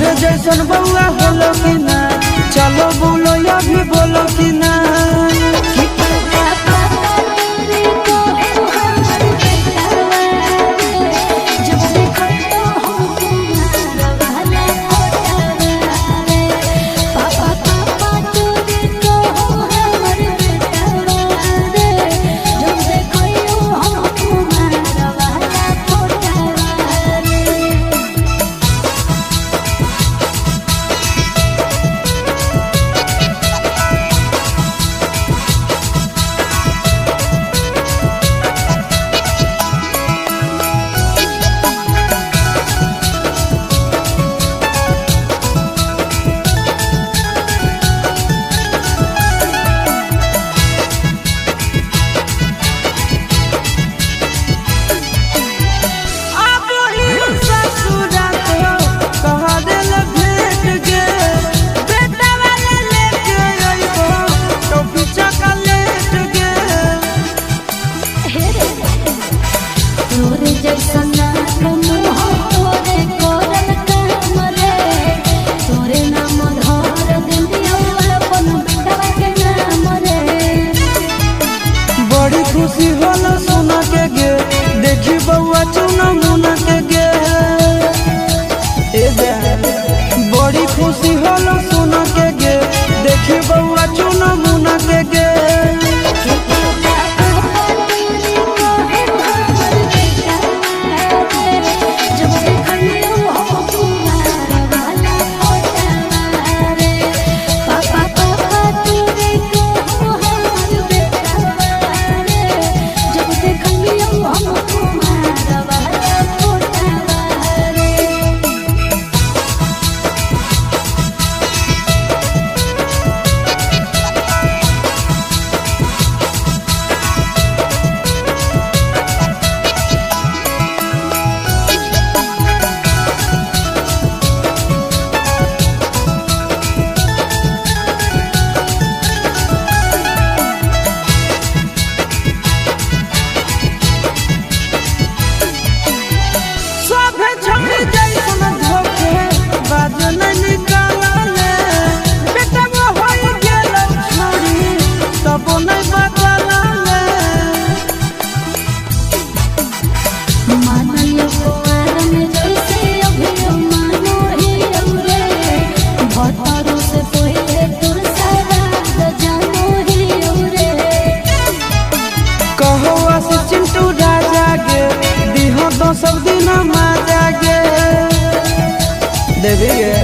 तोहरे जैसन बउआ होलो कि ना, चलो बोलो अभी बोलो कि ना। खुशी होला सुना के गे, देखी बउआ चुना मुना के गे। बड़ी खुशी होला सुना के गे, देखी बउआ चुना मुना के गे। सब दिन मजा गे देवी गे।